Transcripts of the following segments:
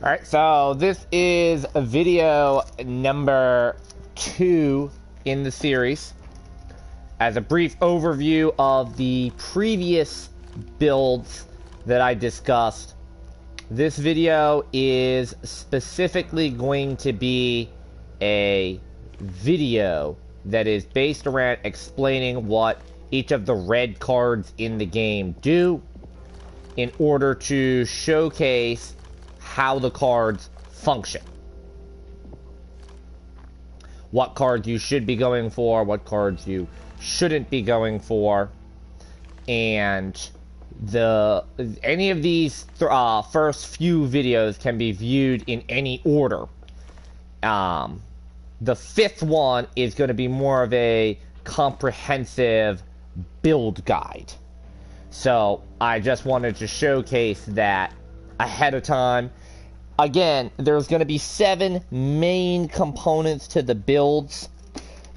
Alright, so this is a video number 2 in the series. As a brief overview of the previous builds that I discussed, this video is specifically going to be a video that is based around explaining what each of the red cards in the game do in order to showcase how the cards function. What cards you should be going for, what cards you shouldn't be going for, and any of these first few videos can be viewed in any order. The fifth one is going to be more of a comprehensive build guide. So I just wanted to showcase that ahead of time. Again, there's going to be 7 main components to the builds.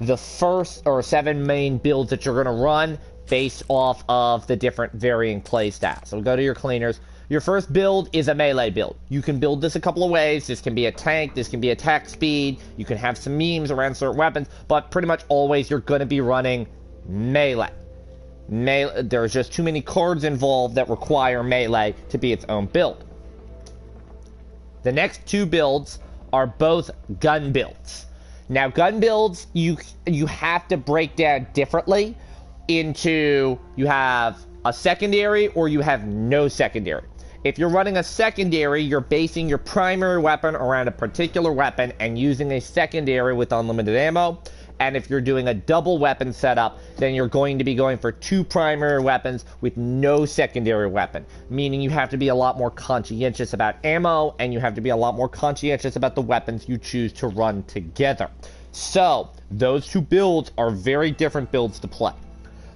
The first, or 7 main builds that you're going to run based off of the different varying play stats. So go to your cleaners. Your first build is a melee build. You can build this a couple of ways. This can be a tank, this can be attack speed, you can have some memes around certain weapons, but pretty much always you're going to be running melee. There's just too many cards involved that require melee to be its own build. The next 2 builds are both gun builds. Now, gun builds, you have to break down differently into, you have a secondary or you have no secondary. If you're running a secondary, you're basing your primary weapon around a particular weapon and using a secondary with unlimited ammo. And if you're doing a double weapon setup, then you're going to be going for 2 primary weapons with no secondary weapon. Meaning you have to be a lot more conscientious about ammo, and you have to be a lot more conscientious about the weapons you choose to run together. So, those 2 builds are very different builds to play.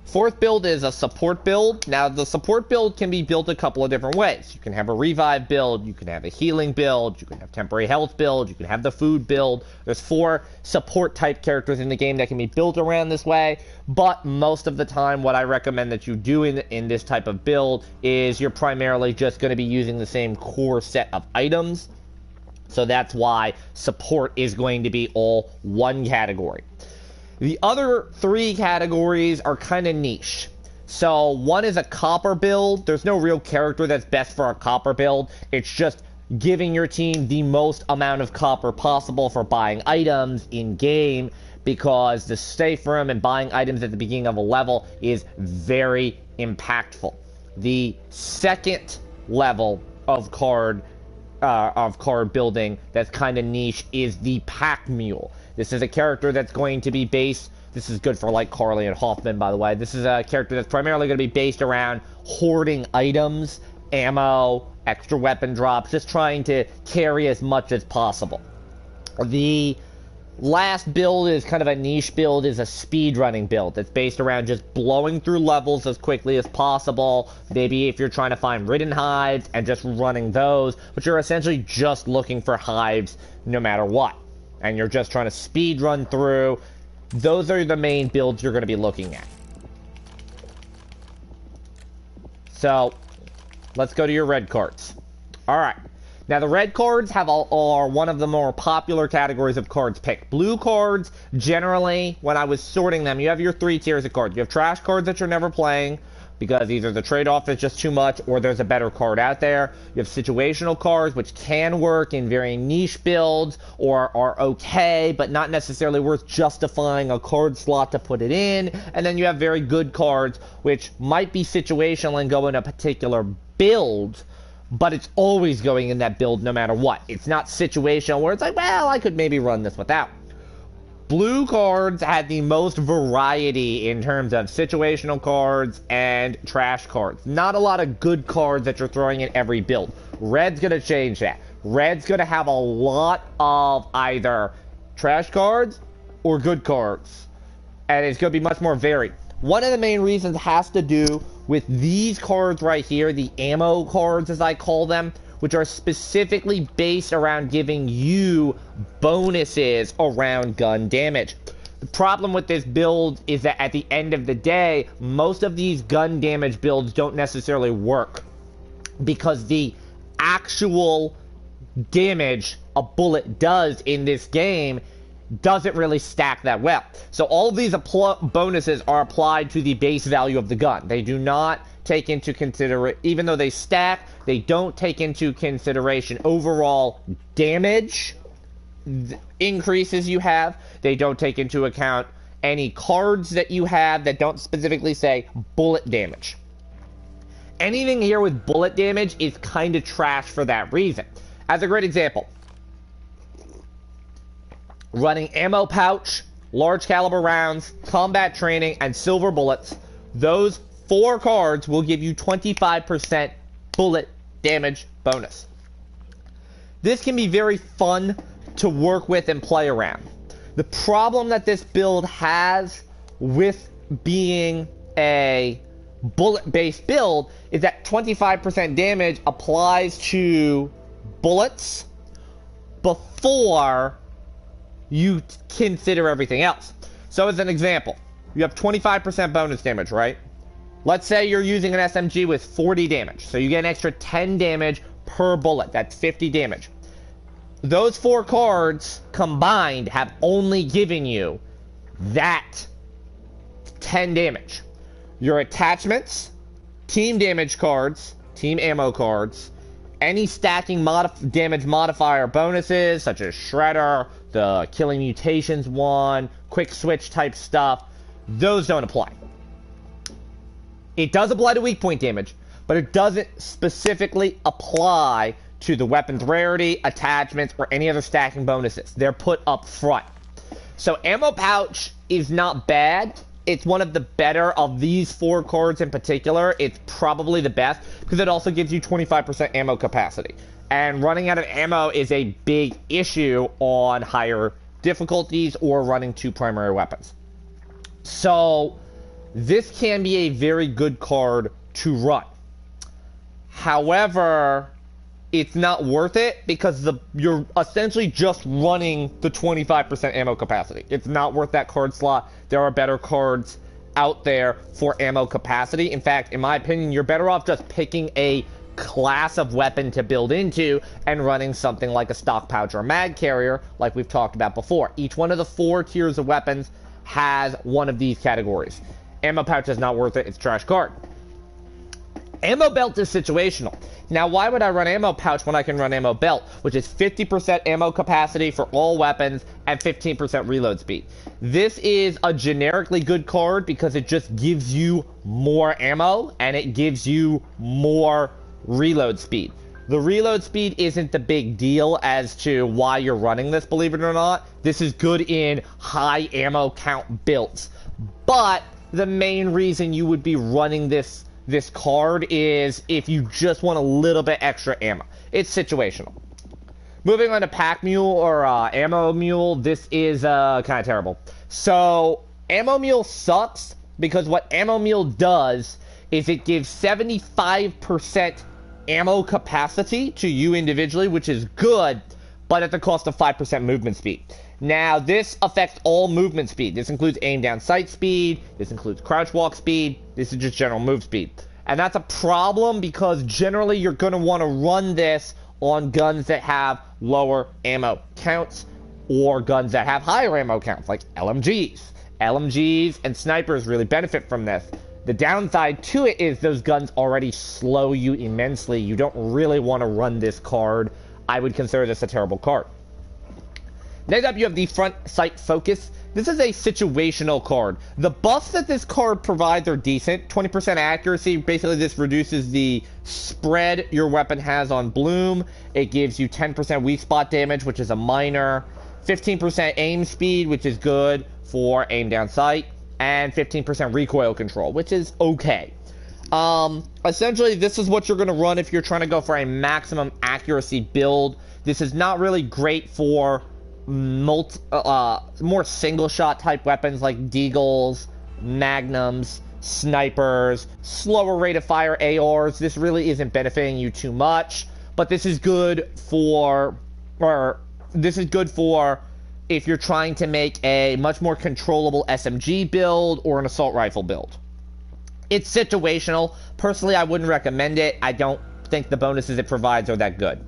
Fourth build is a support build. Now, the support build can be built a couple of different ways. You can have a revive build, you can have a healing build, you can have temporary health build, you can have the food build. There's 4 support type characters in the game that can be built around this way, but most of the time what I recommend that you do in this type of build is you're primarily just going to be using the same core set of items. So that's why support is going to be all one category. The other 3 categories are kind of niche. So one is a copper build. There's no real character that's best for a copper build. It's just giving your team the most amount of copper possible for buying items in game, because the safe room and buying items at the beginning of a level is very impactful. The second level of card building that's kind of niche is the pack mule. This is a character that's going to be based, this is good for like Carly and Hoffman, by the way. This is a character that's primarily going to be based around hoarding items, ammo, extra weapon drops, just trying to carry as much as possible. The last build is kind of a niche build, is a speedrunning build that's based around just blowing through levels as quickly as possible. Maybe if you're trying to find ridden hives and just running those, but you're essentially just looking for hives no matter what. And you're just trying to speed run through. Those are the main builds you're going to be looking at. So, let's go to your red cards. Alright. Now, the red cards are one of the more popular categories of cards picked. Blue cards, generally, when I was sorting them, you have your 3 tiers of cards. You have trash cards that you're never playing, because either the trade-off is just too much or there's a better card out there. You have situational cards, which can work in very niche builds or are okay, but not necessarily worth justifying a card slot to put it in. And then you have very good cards, which might be situational and go in a particular build, but it's always going in that build no matter what. It's not situational where it's like, well, I could maybe run this without. Blue cards had the most variety in terms of situational cards and trash cards. Not a lot of good cards that you're throwing in every build. Red's going to change that. Red's going to have a lot of either trash cards or good cards. And it's going to be much more varied. One of the main reasons has to do with these cards right here, the ammo cards as I call them, which are specifically based around giving you bonuses around gun damage. The problem with this build is that at the end of the day, most of these gun damage builds don't necessarily work, because the actual damage a bullet does in this game doesn't really stack that well. So all of these bonuses are applied to the base value of the gun. They do not take into consideration, even though they stack, they don't take into consideration overall damage increases you have. They don't take into account any cards that you have that don't specifically say bullet damage. Anything here with bullet damage is kind of trash for that reason. As a great example, running ammo pouch, large caliber rounds, combat training, and silver bullets, those 4 cards will give you 25% bullet damage bonus. This can be very fun to work with and play around. The problem that this build has with being a bullet-based build is that 25% damage applies to bullets before you consider everything else. So as an example, you have 25% bonus damage, right? Let's say you're using an SMG with 40 damage. So you get an extra 10 damage per bullet. That's 50 damage. Those 4 cards combined have only given you that 10 damage. Your attachments, team damage cards, team ammo cards, any stacking damage modifier bonuses, such as Shredder, the Killing Mutations one, Quick Switch type stuff, those don't apply. It does apply to weak point damage, but it doesn't specifically apply to the weapon's rarity, attachments, or any other stacking bonuses. They're put up front. So ammo pouch is not bad. It's one of the better of these 4 cards in particular. It's probably the best because it also gives you 25% ammo capacity. And running out of ammo is a big issue on higher difficulties or running 2 primary weapons. So this can be a very good card to run. However, it's not worth it because you're essentially just running the 25% ammo capacity. It's not worth that card slot. There are better cards out there for ammo capacity. In fact, in my opinion, you're better off just picking a class of weapon to build into and running something like a stock pouch or a mag carrier like we've talked about before. Each one of the 4 tiers of weapons has one of these categories. Ammo pouch is not worth it. It's a trash card. Ammo belt is situational. Now, why would I run ammo pouch when I can run ammo belt, which is 50% ammo capacity for all weapons and 15% reload speed? This is a generically good card because it just gives you more ammo and it gives you more reload speed. The reload speed isn't the big deal as to why you're running this, believe it or not. This is good in high ammo count builds. But the main reason you would be running this card is if you just want a little bit extra ammo. It's situational. Moving on to Pack Mule or Ammo Mule, this is kind of terrible. So, Ammo Mule sucks because what Ammo Mule does is it gives 75% ammo capacity to you individually, which is good, but at the cost of 5% movement speed. Now, this affects all movement speed. This includes aim down sight speed, this includes crouch walk speed, this is just general move speed. And that's a problem because generally you're going to want to run this on guns that have lower ammo counts or guns that have higher ammo counts, like LMGs. LMGs and snipers really benefit from this. The downside to it is those guns already slow you immensely. You don't really want to run this card. I would consider this a terrible card. Next up, you have the front sight focus. This is a situational card. The buffs that this card provides are decent. 20% accuracy. Basically, this reduces the spread your weapon has on bloom. It gives you 10% weak spot damage, which is a minor. 15% aim speed, which is good for aim down sight. And 15% recoil control, which is okay. Essentially, this is what you're going to run if you're trying to go for a maximum accuracy build. This is not really great for more single shot type weapons like deagles, magnums, snipers, slower rate of fire ARs. This really isn't benefiting you too much, but this is good for if you're trying to make a much more controllable SMG build or an assault rifle build. It's situational. Personally, I wouldn't recommend it. I don't think the bonuses it provides are that good.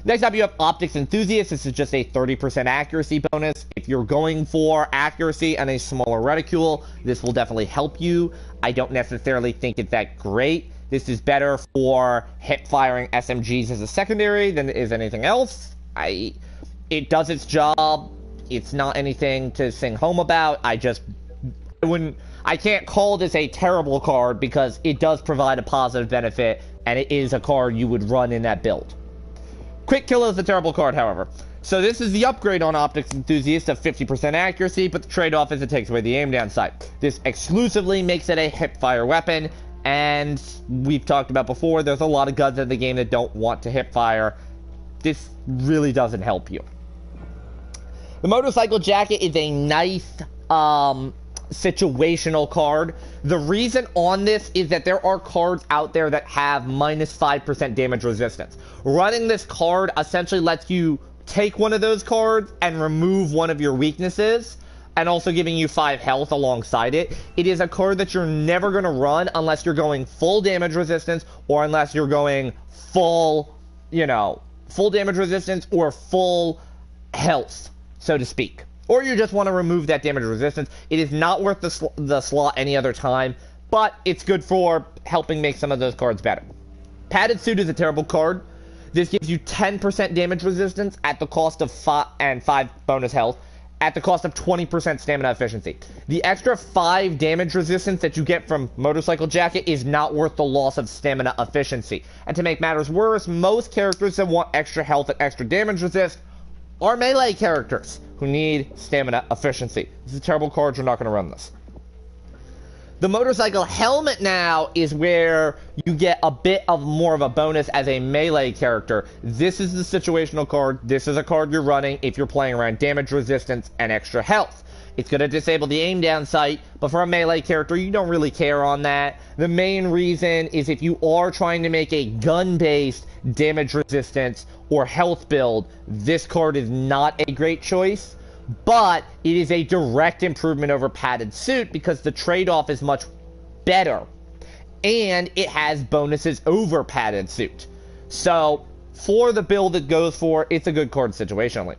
Next up, you have Optics Enthusiast. This is just a 30% accuracy bonus. If you're going for accuracy and a smaller reticule, this will definitely help you. I don't necessarily think it's that great. This is better for hip-firing SMGs as a secondary than it is anything else. It does its job. It's not anything to sing home about. I can't call this a terrible card because it does provide a positive benefit, and it is a card you would run in that build. Quick Kill is a terrible card, however. So this is the upgrade on Optics Enthusiast of 50% accuracy, but the trade-off is it takes away the aim down sight. This exclusively makes it a hip-fire weapon, and we've talked about before, there's a lot of guns in the game that don't want to hip-fire. This really doesn't help you. The Motorcycle Jacket is a nice, situational card. The reason on this is that there are cards out there that have -5% damage resistance. Running this card essentially lets you take one of those cards and remove one of your weaknesses, and also giving you 5 health alongside it. It is a card that you're never going to run unless you're going full damage resistance, or unless you're going full, full damage resistance or full health, so to speak. Or you just want to remove that damage resistance. It is not worth the slot any other time, but it's good for helping make some of those cards better. Padded Suit is a terrible card. This gives you 10% damage resistance at the cost of 5 bonus health, at the cost of 20% stamina efficiency. The extra 5 damage resistance that you get from Motorcycle Jacket is not worth the loss of stamina efficiency. And to make matters worse, most characters that want extra health and extra damage resist are melee characters who need stamina efficiency. This is a terrible card. You're not going to run this. The Motorcycle Helmet now is where you get a bit of more of a bonus as a melee character. This is the situational card. This is a card you're running if you're playing around damage resistance and extra health. It's going to disable the aim down sight, but for a melee character, you don't really care on that. The main reason is if you are trying to make a gun-based damage resistance or health build, this card is not a great choice, but it is a direct improvement over Padded Suit because the trade-off is much better, and it has bonuses over Padded Suit. So, for the build it goes for, it's a good card situationally.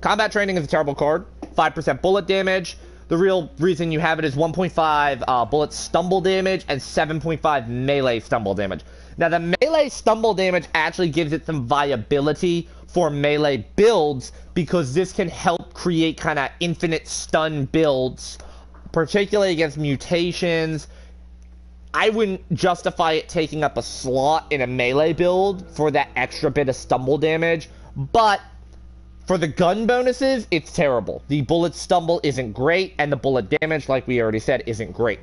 Combat Training is a terrible card. 5% bullet damage. The real reason you have it is 1.5 bullet stumble damage and 7.5 melee stumble damage. Now, the melee stumble damage actually gives it some viability for melee builds because this can help create kind of infinite stun builds, particularly against mutations. I wouldn't justify it taking up a slot in a melee build for that extra bit of stumble damage, but for the gun bonuses, it's terrible. The bullet stumble isn't great, and the bullet damage, like we already said, isn't great.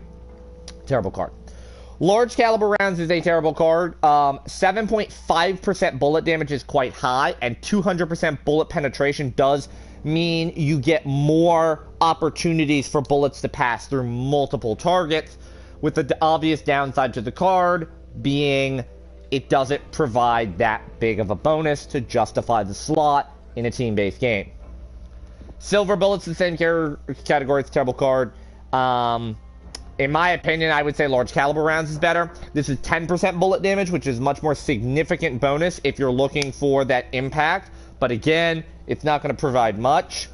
Terrible card. Large caliber rounds is a terrible card. 7.5% bullet damage is quite high, and 200% bullet penetration does mean you get more opportunities for bullets to pass through multiple targets, with the obvious downside to the card being it doesn't provide that big of a bonus to justify the slot in a team-based game. Silver Bullet's the same category. It's a terrible card. In my opinion, I would say large caliber rounds is better. This is 10% bullet damage, which is much more significant bonus if you're looking for that impact. But again, it's not going to provide much.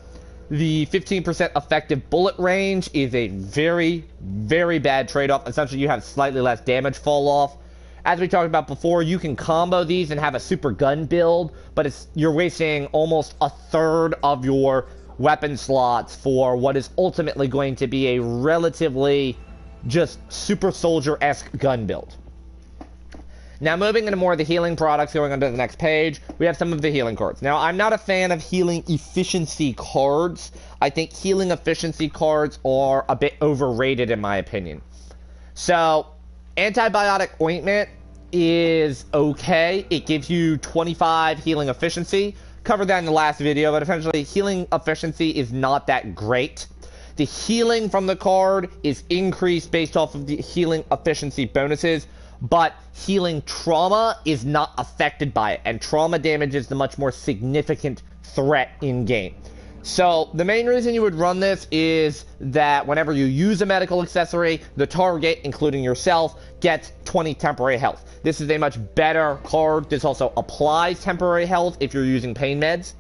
The 15% effective bullet range is a very, very bad trade-off. Essentially, you have slightly less damage fall off. As we talked about before, you can combo these and have a super gun build, but you're wasting almost a third of your weapon slots for what is ultimately going to be a relatively just super soldier-esque gun build. Now, moving into more of the healing products, going on to the next page, we have some of the healing cards. Now, I'm not a fan of healing efficiency cards. I think healing efficiency cards are a bit overrated in my opinion. So, Antibiotic Ointment is okay. It gives you 25 healing efficiency. Covered that in the last video, but essentially healing efficiency is not that great. The healing from the card is increased based off of the healing efficiency bonuses, but healing trauma is not affected by it, and trauma damage is the much more significant threat in game. So the main reason you would run this is that whenever you use a medical accessory, the target, including yourself, gets 20 temporary health. This is a much better card. This also applies temporary health if you're using pain meds.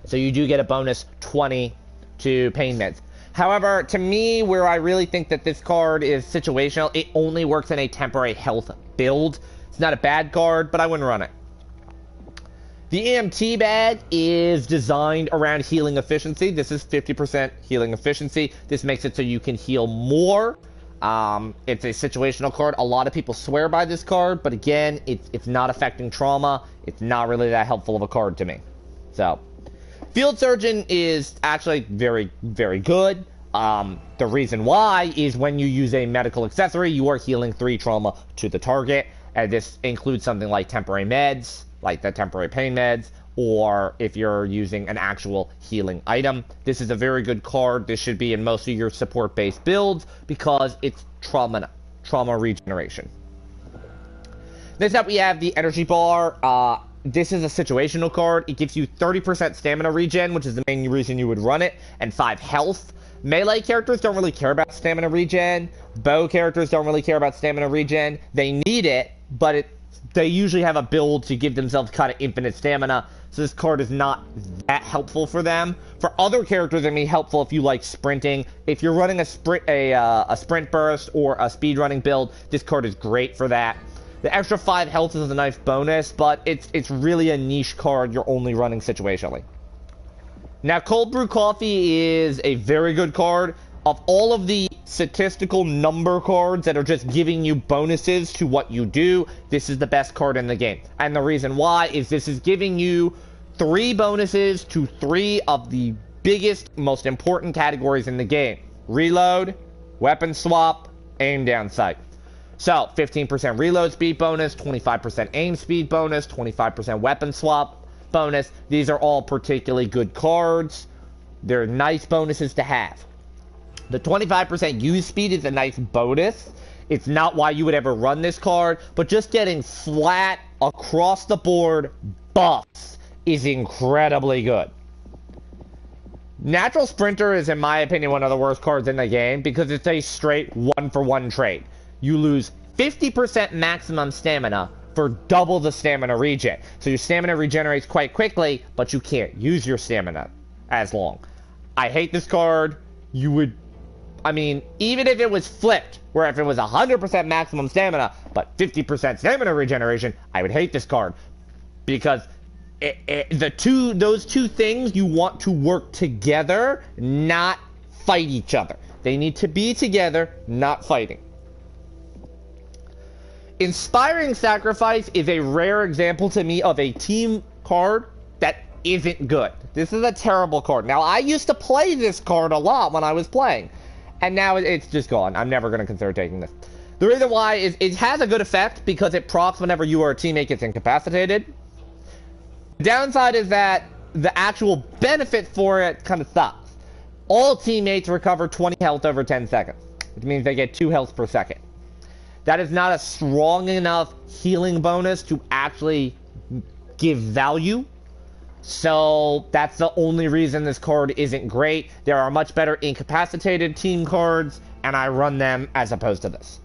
So you do get a bonus 20 to pain meds. However, to me, where I really think that this card is situational, it only works in a temporary health build. It's not a bad card, but I wouldn't run it. The EMT bag is designed around healing efficiency. This is 50% healing efficiency. This makes it so you can heal more. It's a situational card. A lot of people swear by this card, but again, it's not affecting trauma. It's not really that helpful of a card to me. So, Field Surgeon is actually very, very good. The reason why is when you use a medical accessory, you are healing 3 trauma to the target. And this includes something like temporary meds, like the temporary pain meds, or if you're using an actual healing item. This is a very good card. This should be in most of your support-based builds because it's trauma regeneration. Next up, we have the energy bar. This is a situational card. It gives you 30% stamina regen, which is the main reason you would run it, and 5 health. Melee characters don't really care about stamina regen. Bow characters don't really care about stamina regen. They need it, but they usually have a build to give themselves kind of infinite stamina, so this card is not that helpful for them. For other characters, it may be helpful if you like sprinting. If you're running a sprint burst or a speedrunning build, this card is great for that. The extra 5 health is a nice bonus, but it's really a niche card you're only running situationally. Now, Cold Brew Coffee is a very good card. Of all of the statistical number cards that are just giving you bonuses to what you do, this is the best card in the game. And the reason why is this is giving you 3 bonuses to 3 of the biggest, most important categories in the game. Reload, weapon swap, aim down sight. So, 15% reload speed bonus, 25% aim speed bonus, 25% weapon swap bonus. These are all particularly good cards. They're nice bonuses to have. The 25% use speed is a nice bonus. It's not why you would ever run this card, but just getting flat across the board buffs is incredibly good. Natural Sprinter is, in my opinion, one of the worst cards in the game because it's a straight 1-for-1 trade. You lose 50% maximum stamina for double the stamina regen. So your stamina regenerates quite quickly, but you can't use your stamina as long. I hate this card. Even if it was flipped, where if it was 100% maximum stamina, but 50% stamina regeneration, I would hate this card. Because those two things, you want to work together, not fight each other. They need to be together, not fighting. Inspiring Sacrifice is a rare example to me of a team card that isn't good. This is a terrible card. Now, I used to play this card a lot when I was playing, and now it's just gone. I'm never going to consider taking this. The reason why is it has a good effect because it procs whenever you or a teammate gets incapacitated. The downside is that the actual benefit for it kind of sucks. All teammates recover 20 health over 10 seconds, which means they get 2 health per second. That is not a strong enough healing bonus to actually give value. So that's the only reason this card isn't great. There are much better incapacitated team cards, and I run them as opposed to this.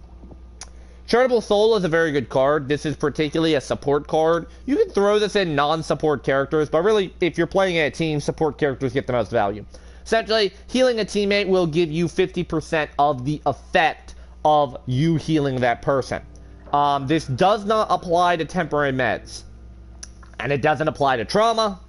Charitable Soul is a very good card. This is particularly a support card. You can throw this in non-support characters, but really, if you're playing a team, support characters get the most value. Essentially, healing a teammate will give you 50% of the effect of you healing that person. This does not apply to temporary meds, and it doesn't apply to trauma,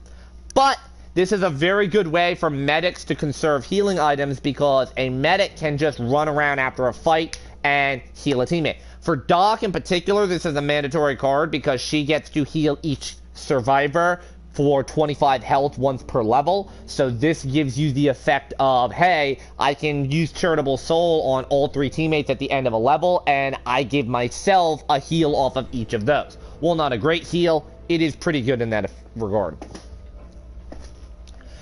but this is a very good way for medics to conserve healing items because a medic can just run around after a fight and heal a teammate. For Doc in particular, this is a mandatory card because she gets to heal each survivor for 25 health once per level. So this gives you the effect of, hey, I can use Charitable Soul on all 3 teammates at the end of a level, and I give myself a heal off of each of those. While not a great heal, it is pretty good in that regard.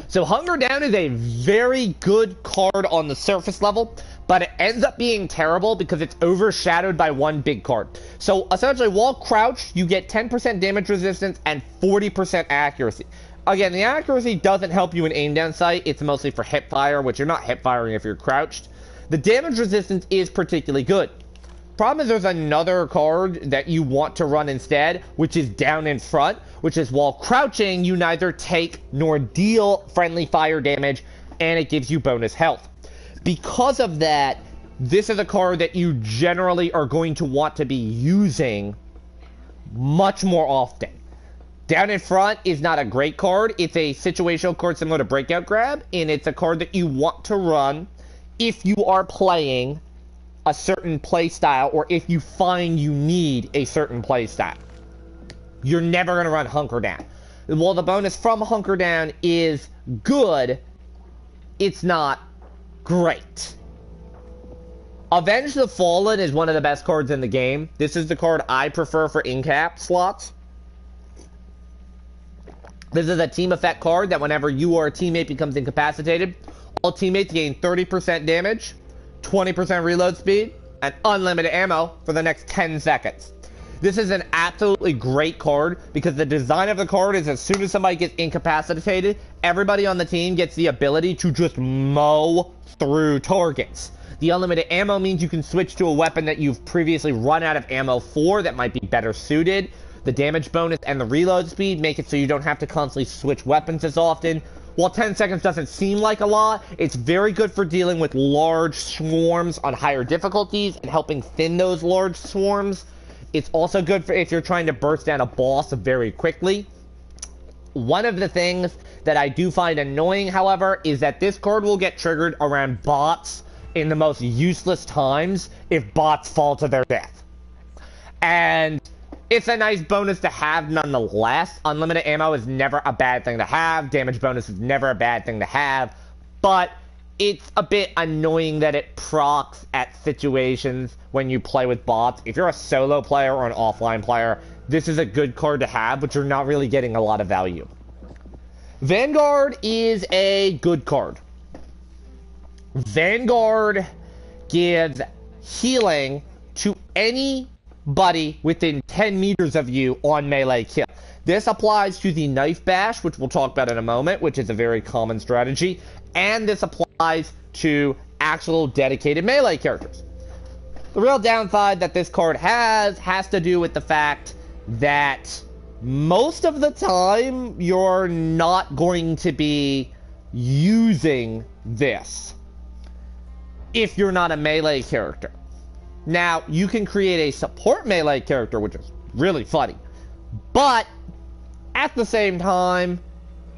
So Hunger Down is a very good card on the surface level, but it ends up being terrible because it's overshadowed by one big card. So essentially, while crouched, you get 10% damage resistance and 40% accuracy. again, the accuracy doesn't help you in aim down sight. It's mostly for hip fire, which you're not hip firing if you're crouched. The damage resistance is particularly good. Problem is there's another card that you want to run instead, which is down in front, which is while crouching, you neither take nor deal friendly fire damage, and it gives you bonus health. Because of that, this is a card that you generally are going to want to be using much more often. Down in front is not a great card. It's a situational card similar to Breakout Grab, and it's a card that you want to run if you are playing a certain play style, or if you find you need a certain play style. You're never going to run Hunker Down. While the bonus from Hunker Down is good, it's not great. Avenge the Fallen is one of the best cards in the game. This is the card I prefer for in-cap slots. This is a team effect card that whenever you or a teammate becomes incapacitated, all teammates gain 30% damage, 20% reload speed, and unlimited ammo for the next 10 seconds. This is an absolutely great card because the design of the card is as soon as somebody gets incapacitated, everybody on the team gets the ability to just mow through targets. The unlimited ammo means you can switch to a weapon that you've previously run out of ammo for that might be better suited. The damage bonus and the reload speed make it so you don't have to constantly switch weapons as often. While 10 seconds doesn't seem like a lot, it's very good for dealing with large swarms on higher difficulties and helping thin those large swarms. It's also good for if you're trying to burst down a boss very quickly. One of the things that I do find annoying, however, is that this card will get triggered around bots in the most useless times if bots fall to their death. And it's a nice bonus to have nonetheless. Unlimited ammo is never a bad thing to have. Damage bonus is never a bad thing to have. But it's a bit annoying that it procs at situations when you play with bots. If you're a solo player or an offline player, this is a good card to have, but you're not really getting a lot of value. Vanguard is a good card. Vanguard gives healing to anybody within 10 meters of you on melee kill. This applies to the Knife Bash, which we'll talk about in a moment, which is a very common strategy, and this applies to actual dedicated melee characters. The real downside that this card has to do with the fact that most of the time you're not going to be using this if you're not a melee character. Now, you can create a support melee character, which is really funny, but at the same time,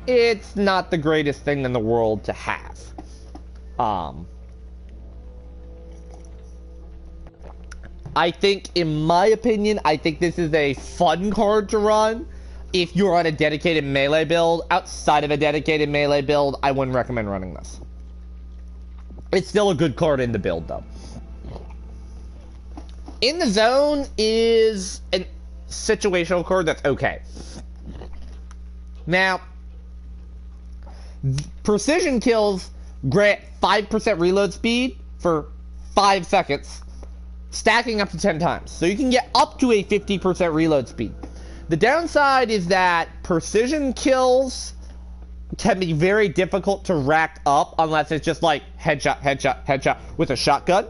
it's not the greatest thing in the world to have. I think, in my opinion, I think this is a fun card to run if you're on a dedicated melee build. Outside of a dedicated melee build, I wouldn't recommend running this. It's still a good card in the build, though. In the Zone is a situational card that's okay. Now, precision kills grant 5% reload speed for 5 seconds, stacking up to 10 times. So you can get up to a 50% reload speed. The downside is that precision kills can be very difficult to rack up unless it's just like headshot, headshot, headshot with a shotgun.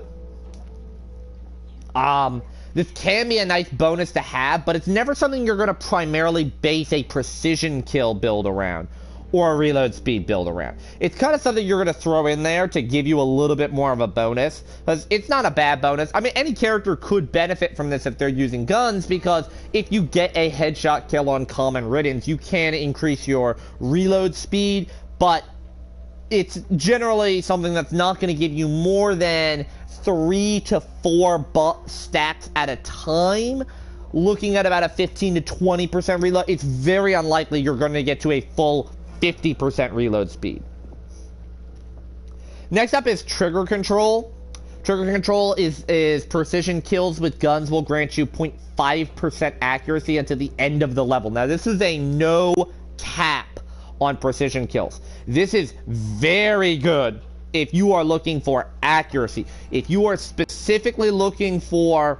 This can be a nice bonus to have, but it's never something you're going to primarily base a precision kill build around or a reload speed build around. It's kind of something you're going to throw in there to give you a little bit more of a bonus, because it's not a bad bonus. I mean, any character could benefit from this if they're using guns, because if you get a headshot kill on Common Riddance, you can increase your reload speed, but it's generally something that's not going to give you more than 3 to 4 stacks at a time. Looking at about a 15 to 20% reload, it's very unlikely you're going to get to a full 50% reload speed. Next up is Trigger Control. Trigger Control is precision kills with guns will grant you 0.5% accuracy until the end of the level. Now, this is a no cap on precision kills. This is very good if you are looking for accuracy. If you are specifically looking for,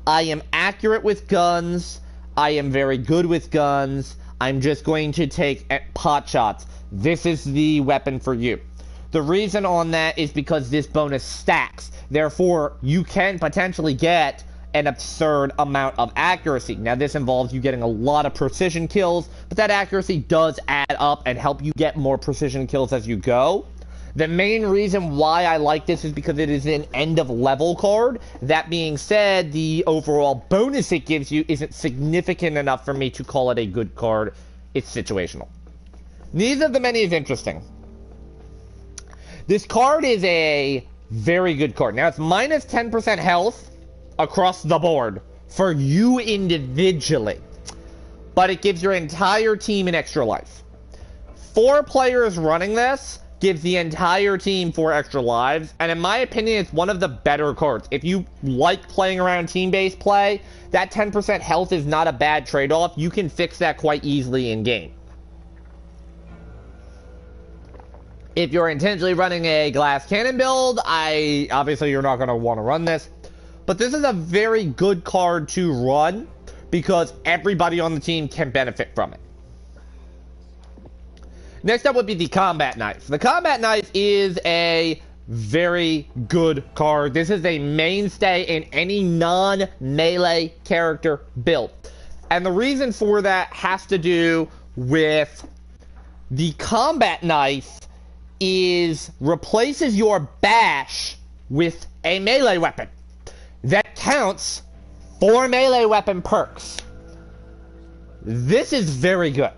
I am accurate with guns, I am very good with guns, I'm just going to take pot shots. This is the weapon for you. The reason on that is because this bonus stacks. Therefore, you can potentially get an absurd amount of accuracy. Now, this involves you getting a lot of precision kills, but that accuracy does add up and help you get more precision kills as you go. The main reason why I like this is because it is an end-of-level card. That being said, the overall bonus it gives you isn't significant enough for me to call it a good card. It's situational. Neither of the many is interesting. This card is a very good card. Now, it's minus 10% health across the board for you individually, but it gives your entire team an extra life. 4 players running this gives the entire team 4 extra lives, and in my opinion, it's one of the better cards. If you like playing around team-based play, that 10% health is not a bad trade-off. You can fix that quite easily in-game. If you're intentionally running a glass cannon build, obviously you're not going to want to run this, but this is a very good card to run because everybody on the team can benefit from it. Next up would be the Combat Knife. The Combat Knife is a very good card. This is a mainstay in any non-melee character build. And the reason for that has to do with the Combat Knife replaces your bash with a melee weapon. That counts for melee weapon perks. This is very good.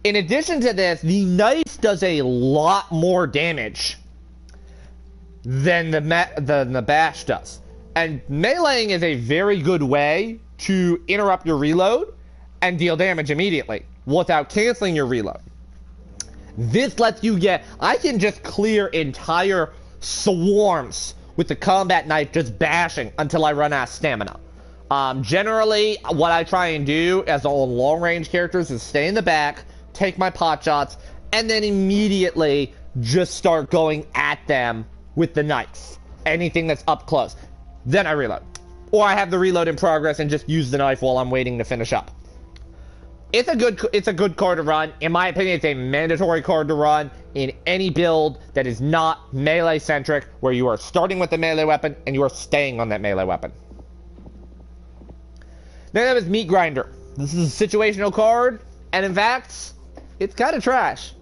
In addition to this, the knife does a lot more damage than the bash does. And meleeing is a very good way to interrupt your reload and deal damage immediately without canceling your reload. This lets you I can just clear entire swarms with the Combat Knife just bashing until I run out of stamina. Generally, what I try and do as all long-range characters is stay in the back, take my pot shots, and then immediately just start going at them with the knife. Anything that's up close. Then I reload. Or I have the reload in progress and just use the knife while I'm waiting to finish up. It's a good card to run. In my opinion, it's a mandatory card to run in any build that is not melee-centric, where you are starting with the melee weapon and you are staying on that melee weapon. Then that is Meat Grinder. This is a situational card, and in fact, it's kind of trash.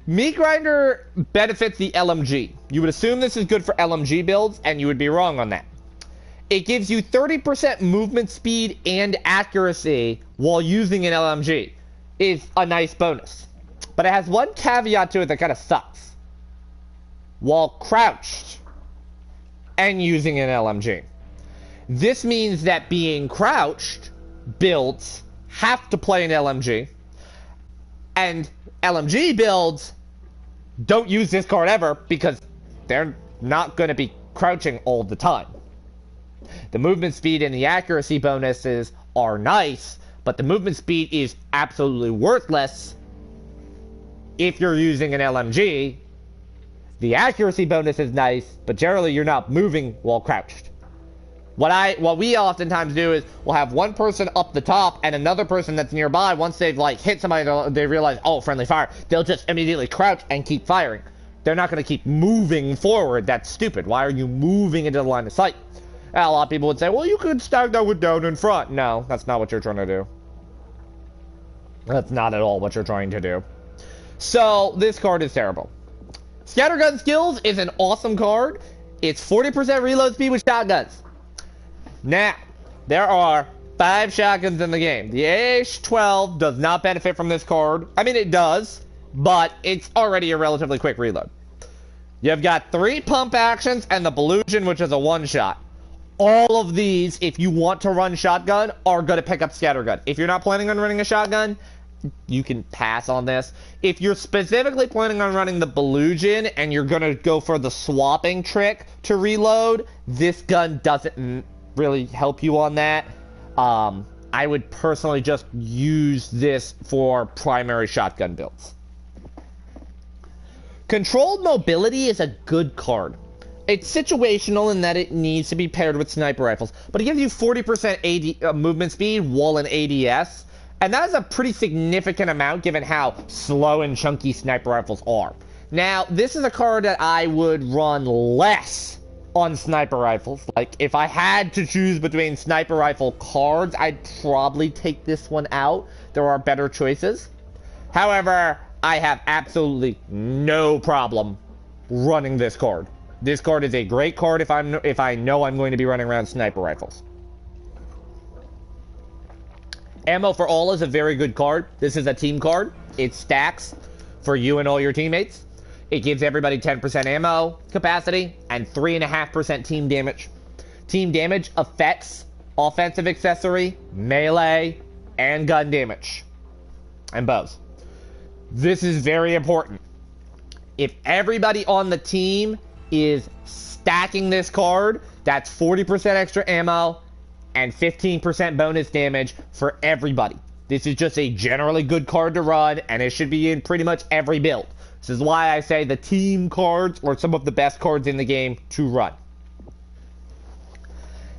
Meat Grinder benefits the LMG. You would assume this is good for LMG builds, and you would be wrong on that. It gives you 30% movement speed and accuracy while using an LMG. It's a nice bonus. But it has one caveat to it that kind of sucks. While crouched and using an LMG. This means that being crouched builds have to play an LMG. And LMG builds don't use this card ever because they're not going to be crouching all the time. The movement speed and the accuracy bonuses are nice, but the movement speed is absolutely worthless if you're using an LMG. The accuracy bonus is nice, but generally you're not moving while crouched. What we oftentimes do is we'll have one person up the top and another person that's nearby. Once they've hit somebody, they realize, oh, friendly fire. They'll just immediately crouch and keep firing. They're not going to keep moving forward. That's stupid. Why are you moving into the line of sight? A lot of people would say, well, you could stack that with down in front. No, that's not what you're trying to do. That's not at all what you're trying to do. So, this card is terrible. Scattergun Skills is an awesome card. It's 40% reload speed with shotguns. Now, there are 5 shotguns in the game. The AH-12 does not benefit from this card. I mean, it does, but it's already a relatively quick reload. You've got 3 pump actions and the Belusion, which is a one-shot. All of these, if you want to run shotgun, are going to pick up scattergun. If you're not planning on running a shotgun, you can pass on this. If you're specifically planning on running the Belusion and you're going to go for the swapping trick to reload, this gun doesn't really help you on that. I would personally just use this for primary shotgun builds. Controlled Mobility is a good card. It's situational in that it needs to be paired with sniper rifles, but it gives you 40% movement speed while in ADS, And that is a pretty significant amount given how slow and chunky sniper rifles are. Now, this is a card that I would run less on sniper rifles. Like, if I had to choose between sniper rifle cards, I'd probably take this one out. There are better choices. However, I have absolutely no problem running this card. This card is a great card if I know I'm going to be running around sniper rifles. Ammo for All is a very good card. This is a team card. It stacks for you and all your teammates. It gives everybody 10% ammo capacity and 3.5% team damage. Team damage affects offensive accessory, melee, and gun damage. And bows. This is very important. If everybody on the team is stacking this card, that's 40% extra ammo and 15% bonus damage for everybody. This is just a generally good card to run, and it should be in pretty much every build. This is why I say the team cards are some of the best cards in the game to run.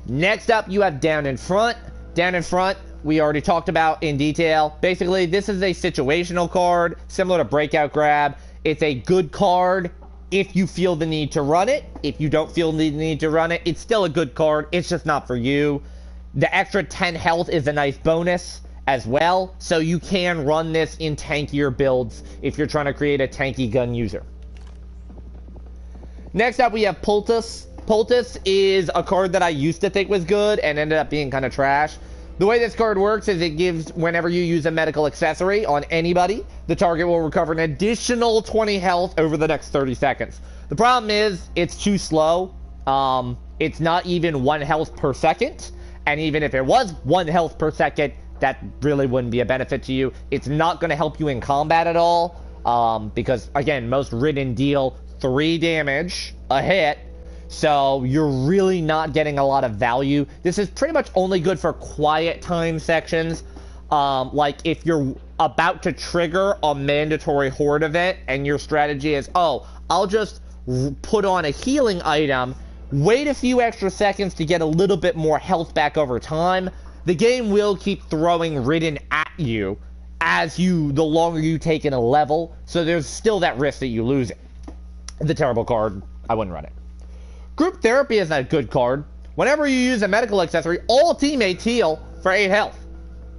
Next up, you have Down in Front. Down in Front, we already talked about in detail. Basically, this is a situational card, similar to Breakout Grab. It's a good card if you feel the need to run it. If you don't feel the need to run it, it's still a good card. It's just not for you. The extra 10 health is a nice bonus as well, so you can run this in tankier builds if you're trying to create a tanky gun user. Next up, we have Poultice. Poultice is a card that I used to think was good and ended up being kind of trash. The way this card works is it gives, whenever you use a medical accessory on anybody, the target will recover an additional 20 health over the next 30 seconds. The problem is, it's too slow. It's not even 1 health per second. And even if it was 1 health per second, that really wouldn't be a benefit to you. It's not going to help you in combat at all. Because, again, most Ridden deal 3 damage a hit. So you're really not getting a lot of value. This is pretty much only good for quiet time sections. Like if you're about to trigger a mandatory horde event and your strategy is, oh, I'll just put on a healing item, wait a few extra seconds to get a little bit more health back over time. The game will keep throwing Ridden at you the longer you take in a level. So there's still that risk that you lose it. It's a terrible card. I wouldn't run it. Group Therapy is a good card. Whenever you use a medical accessory, all teammates heal for 8 health.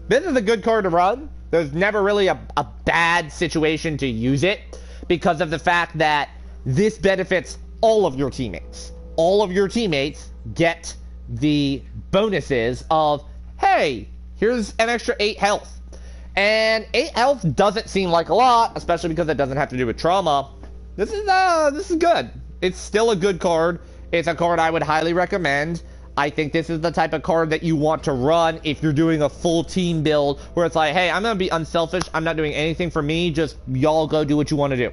This is a good card to run. There's never really a bad situation to use it because of the fact that this benefits all of your teammates. All of your teammates get the bonuses of, hey, here's an extra 8 health. And 8 health doesn't seem like a lot, especially because it doesn't have to do with trauma. This is good. It's still a good card. It's a card I would highly recommend. I think this is the type of card that you want to run if you're doing a full team build where it's like, hey, I'm going to be unselfish. I'm not doing anything for me. Just y'all go do what you want to do.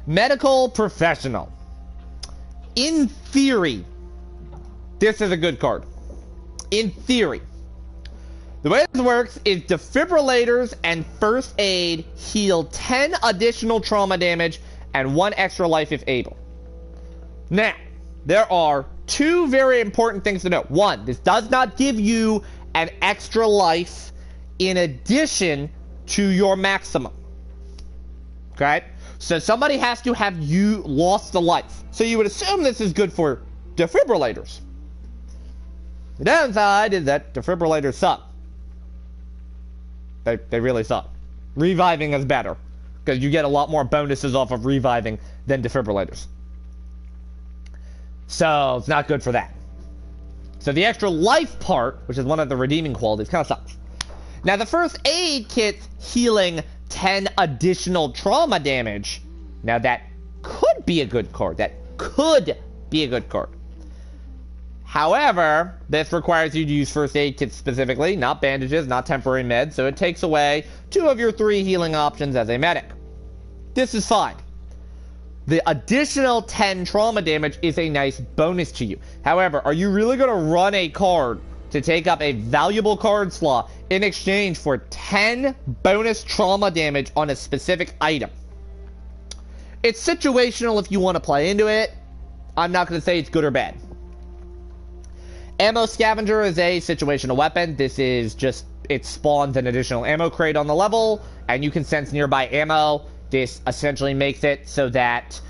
Medical Professional. In theory, this is a good card. In theory. The way this works is defibrillators and first aid heal 10 additional trauma damage and 1 extra life if able. Now, there are 2 very important things to note. 1, this does not give you an extra life in addition to your maximum. Okay? So somebody has to have you lost a life. So you would assume this is good for defibrillators. The downside is that defibrillators suck. They really suck. Reviving is better, because you get a lot more bonuses off of reviving than defibrillators. So it's not good for that. So the extra life part, which is one of the redeeming qualities, kind of sucks. Now the first aid kit healing 10 additional trauma damage. Now that could be a good card. That could be a good card. However, this requires you to use first aid kits specifically, not bandages, not temporary meds, so it takes away 2 of your 3 healing options as a medic. This is fine. The additional 10 trauma damage is a nice bonus to you. However, are you really going to run a card to take up a valuable card slot in exchange for 10 bonus trauma damage on a specific item? It's situational if you want to play into it. I'm not going to say it's good or bad. Ammo Scavenger is a situational weapon. This is just it spawns an additional ammo crate on the level, and you can sense nearby ammo. This essentially makes it so that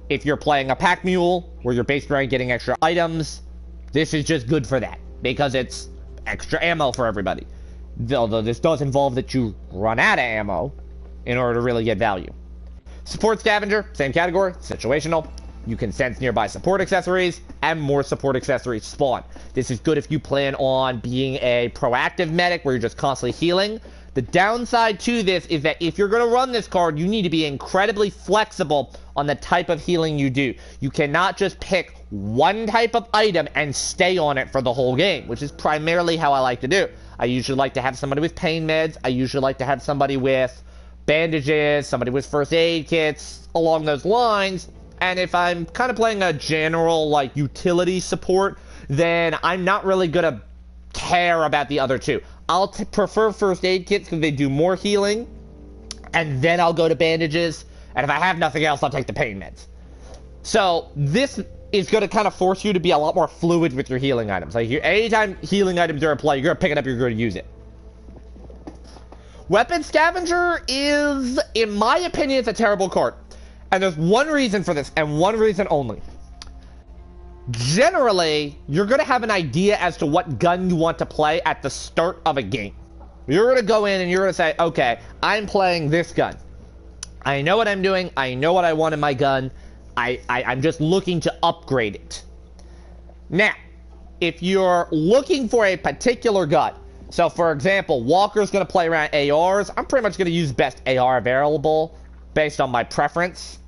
if you're playing a pack mule, where you're based around getting extra items, this is just good for that, because it's extra ammo for everybody. Although this does involve that you run out of ammo in order to really get value. Support Scavenger, same category, situational. You can sense nearby support accessories, and more support accessories spawn. This is good if you plan on being a proactive medic where you're just constantly healing. The downside to this is that if you're going to run this card, you need to be incredibly flexible on the type of healing you do. You cannot just pick one type of item and stay on it for the whole game, which is primarily how I like to do. I usually like to have somebody with pain meds. I usually like to have somebody with bandages, somebody with first aid kits, along those lines. And if I'm kind of playing a general, like, utility support, then I'm not really going to care about the other two. I'll prefer first aid kits because they do more healing, and then I'll go to bandages, and if I have nothing else, I'll take the pain meds. So this is going to kind of force you to be a lot more fluid with your healing items. Like, anytime healing items are in play, you're going to pick it up, you're going to use it. Weapon Scavenger is, in my opinion, it's a terrible card. And there's one reason for this, and one reason only. Generally, you're going to have an idea as to what gun you want to play at the start of a game. You're going to go in and you're going to say, okay, I'm playing this gun. I know what I'm doing. I know what I want in my gun. I'm just looking to upgrade it. Now, if you're looking for a particular gun, so for example, Walker's going to play around ARs. I'm pretty much going to use best AR available based on my preference.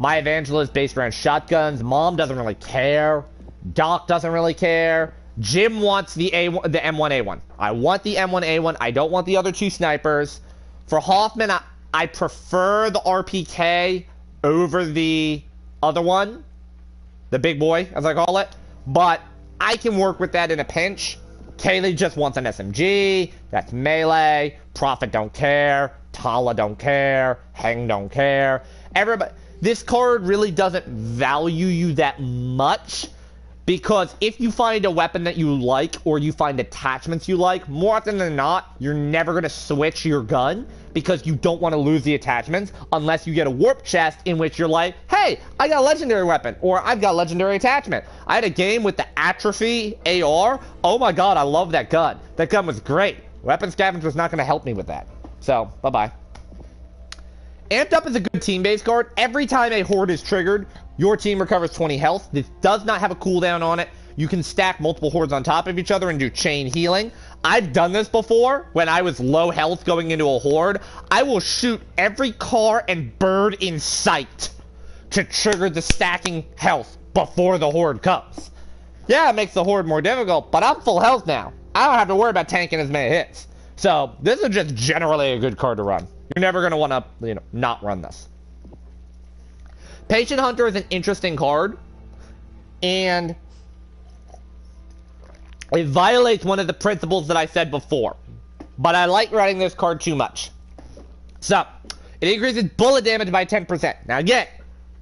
My Evangelist based around shotguns. Mom doesn't really care. Doc doesn't really care. Jim wants the M1A1. I want the M1A1. I don't want the other two snipers. For Hoffman, I prefer the RPK over the other one. The big boy, as I call it. But I can work with that in a pinch. Kaylee just wants an SMG. That's melee. Prophet don't care. Tala don't care. Heng don't care. Everybody... This card really doesn't value you that much, because if you find a weapon that you like, or you find attachments you like, more often than not, you're never going to switch your gun, because you don't want to lose the attachments, unless you get a warp chest in which you're like, hey, I got a legendary weapon, or I've got a legendary attachment. I had a game with the Atrophy AR. Oh my god, I love that gun. That gun was great. Weapon Scavenger was not going to help me with that. So, bye-bye. Amped Up is a good team-based card. Every time a horde is triggered, your team recovers 20 health. This does not have a cooldown on it. You can stack multiple hordes on top of each other and do chain healing. I've done this before when I was low health going into a horde. I will shoot every car and bird in sight to trigger the stacking health before the horde comes. Yeah, it makes the horde more difficult, but I'm full health now. I don't have to worry about tanking as many hits. So, this is just generally a good card to run. You're never going to want to, not run this. Patient Hunter is an interesting card, and it violates one of the principles that I said before, but I like running this card too much. So, it increases bullet damage by 10%. Now again,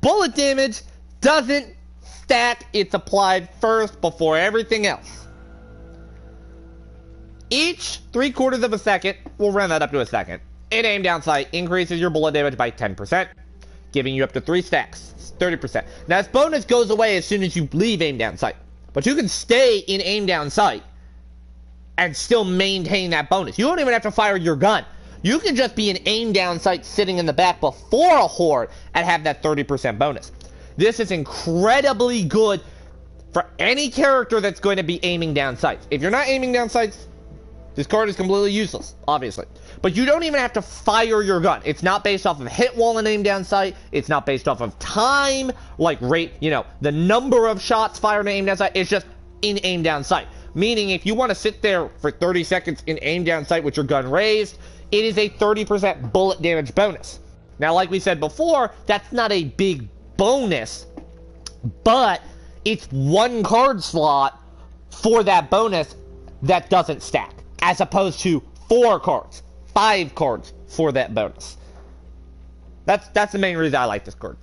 bullet damage doesn't stack, it's applied first before everything else. Each 3/4 of a second, we'll run that up to a second. In aim down sight, increases your bullet damage by 10%, giving you up to 3 stacks. It's 30%. Now, this bonus goes away as soon as you leave aim down sight, but you can stay in aim down sight and still maintain that bonus. You don't even have to fire your gun. You can just be in aim down sight sitting in the back before a horde and have that 30% bonus. This is incredibly good for any character that's going to be aiming down sights. If you're not aiming down sights, this card is completely useless, obviously. But you don't even have to fire your gun. It's not based off of hit wall and aim down sight. It's not based off of time, like rate, the number of shots fired and aim down sight. It's just in aim down sight. Meaning, if you want to sit there for 30 seconds in aim down sight with your gun raised, it is a 30% bullet damage bonus. Now, like we said before, that's not a big bonus, but it's one card slot for that bonus that doesn't stack, as opposed to 4 cards, 5 cards for that bonus. That's the main reason I like this card.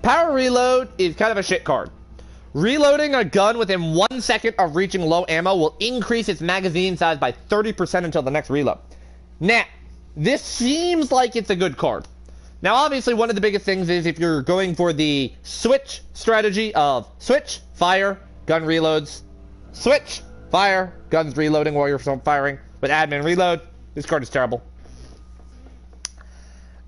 Power Reload is kind of a shit card. Reloading a gun within 1 second of reaching low ammo will increase its magazine size by 30% until the next reload. Now, this seems like it's a good card. Now, obviously, one of the biggest things is if you're going for the switch strategy of switch, fire, gun reloads, switch, fire, guns reloading while you're firing with admin reload, this card is terrible.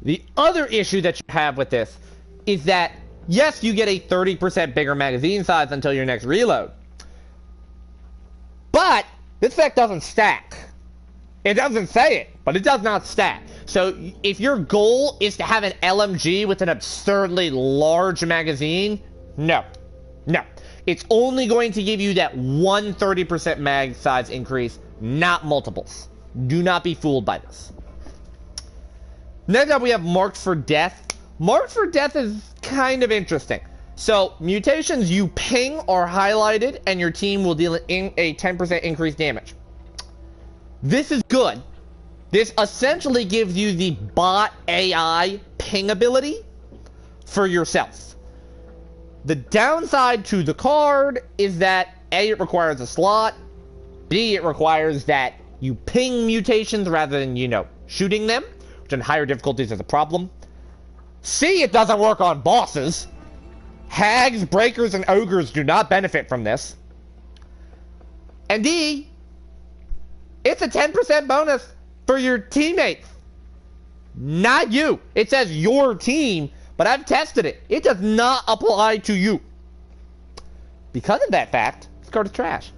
The other issue that you have with this is that, yes, you get a 30% bigger magazine size until your next reload. But this effect doesn't stack. It doesn't say it, but it does not stack. So if your goal is to have an LMG with an absurdly large magazine, no. It's only going to give you that 130% mag size increase, not multiples. Do not be fooled by this. Next up, we have Marked for Death. Marked for Death is kind of interesting. So, mutations you ping are highlighted, and your team will deal a 10% increased damage. This is good. This essentially gives you the bot AI ping ability for yourself. The downside to the card is that A, it requires a slot, B, it requires that you ping mutations rather than, shooting them, which in higher difficulties is a problem. C, it doesn't work on bosses. Hags, breakers, and ogres do not benefit from this. And D, it's a 10% bonus for your teammates. Not you. It says your team, but I've tested it. It does not apply to you. Because of that fact, this card is trash.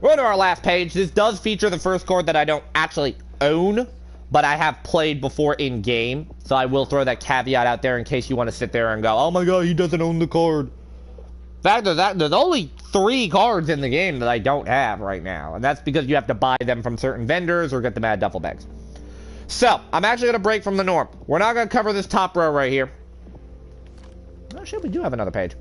We're on to our last page. This does feature the first card that I don't actually own, but I have played before in game. So I will throw that caveat out there in case you want to sit there and go, oh my god, he doesn't own the card. In fact, there's only 3 cards in the game that I don't have right now. And that's because you have to buy them from certain vendors or get them at duffel bags. So, I'm actually going to break from the norm. We're not going to cover this top row right here. Oh shit, we do have another page.